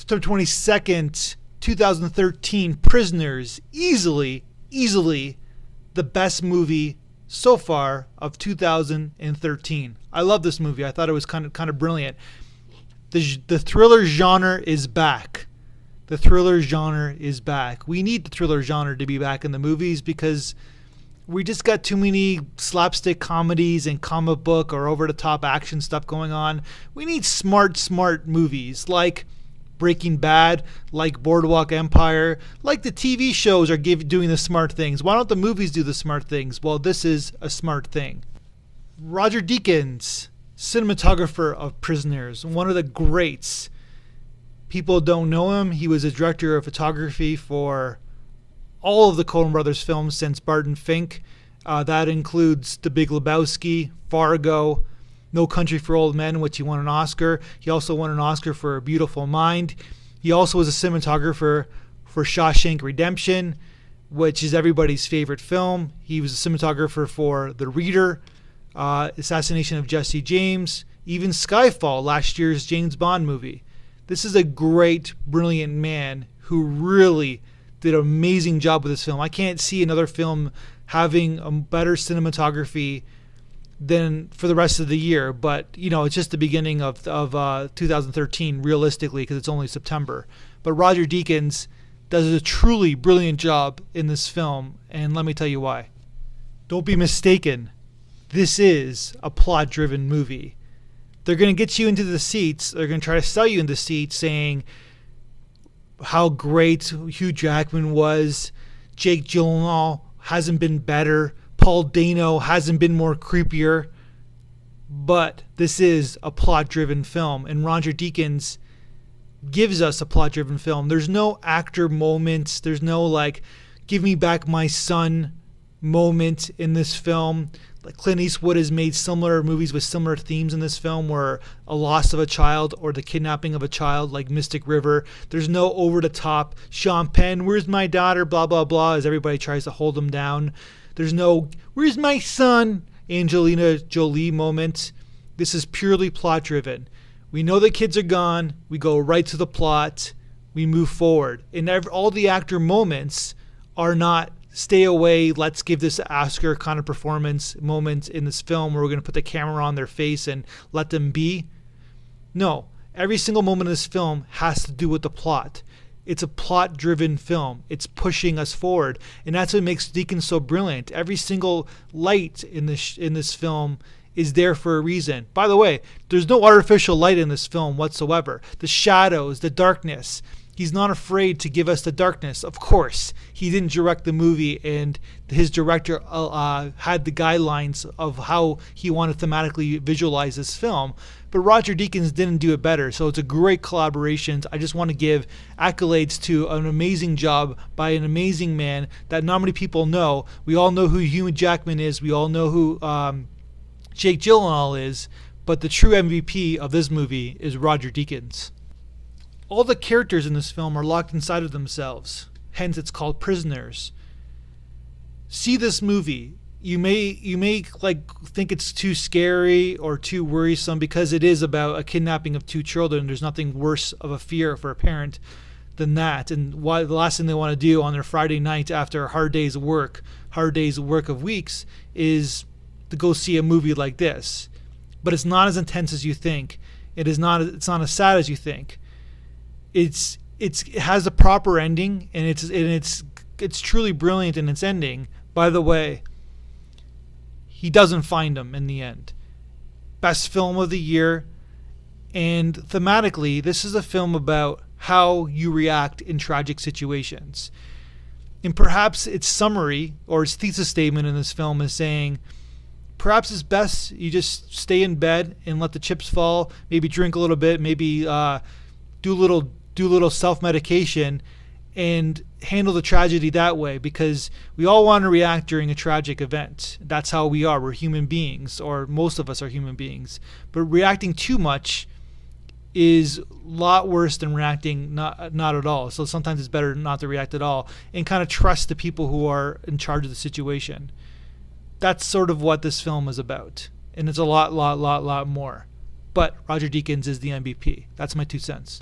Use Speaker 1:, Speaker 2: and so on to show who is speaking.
Speaker 1: September 22nd, 2013, Prisoners, easily the best movie so far of 2013. I love this movie. I thought it was kind of brilliant. The thriller genre is back. The thriller genre is back. We need the thriller genre to be back in the movies because we just got too many slapstick comedies and comic book or over-the-top action stuff going on. We need smart movies like Breaking Bad, like Boardwalk Empire, like the TV shows are doing the smart things. Why don't the movies do the smart things? Well, this is a smart thing. Roger Deakins, cinematographer of Prisoners, one of the greats. People don't know him. He was a director of photography for all of the Coen Brothers films since Barton Fink. That includes The Big Lebowski, Fargo, No Country for Old Men, which he won an Oscar. He also won an Oscar for A Beautiful Mind. He also was a cinematographer for Shawshank Redemption, which is everybody's favorite film. He was a cinematographer for The Reader, Assassination of Jesse James, even Skyfall, last year's James Bond movie. This is a great, brilliant man who really did an amazing job with this film. I can't see another film having a better cinematography than for the rest of the year, but it's just the beginning of 2013 realistically because it's only September. But Roger Deakins does a truly brilliant job in this film, and let me tell you why. Don't be mistaken. This is a plot-driven movie. They're going to get you into the seats. They're going to try to sell you into the seats saying how great Hugh Jackman was. Jake Gyllenhaal hasn't been better. Paul Dano hasn't been more creepier. But this is a plot-driven film, and Roger Deakins gives us a plot-driven film. There's no actor moments. There's no give me back my son moment in this film. Like Clint Eastwood has made similar movies with similar themes in this film, where a loss of a child or the kidnapping of a child, like Mystic River. There's no over-the-top Sean Penn, where's my daughter, blah, blah, blah, as everybody tries to hold him down. There's no, where's my son, Angelina Jolie moment. This is purely plot-driven. We know the kids are gone. We go right to the plot. We move forward. And all the actor moments are not stay away, let's give this Oscar kind of performance moment in this film where we're going to put the camera on their face and let them be. No, every single moment of this film has to do with the plot. It's a plot-driven film. It's pushing us forward, and that's what makes Deakins so brilliant. Every single light in this film is there for a reason. By the way, there's no artificial light in this film whatsoever. The shadows, the darkness. He's not afraid to give us the darkness. Of course, he didn't direct the movie, and his director had the guidelines of how he wanted to thematically visualize this film. But Roger Deakins didn't do it better, so it's a great collaboration. I just want to give accolades to an amazing job by an amazing man that not many people know. We all know who HUGH Jackman is. We all know who Jake Gyllenhaal is. But the true MVP of this movie is Roger Deakins. All the characters in this film are locked inside of themselves. Hence, it's called Prisoners. See this movie. You may think it's too scary or too worrisome because it is about a kidnapping of two children. There's nothing worse of a fear for a parent than that. And the last thing they want to do on their Friday night after a hard day's work of weeks, is to go see a movie like this. But it's not as intense as you think. It's not as sad as you think. It has a proper ending, and it's truly brilliant in its ending. By the way, he doesn't find them in the end. Best film of the year, and thematically, this is a film about how you react in tragic situations. And perhaps its summary or its thesis statement in this film is saying, perhaps it's best you just stay in bed and let the chips fall. Maybe drink a little bit. Maybe do a little self-medication and handle the tragedy that way, because we all want to react during a tragic event. That's how we are. We're human beings, or most of us are human beings. But reacting too much is a lot worse than reacting not at all. So sometimes it's better not to react at all and kind of trust the people who are in charge of the situation. That's sort of what this film is about. And it's a lot more. But Roger Deakins is the MVP. That's my 2 cents.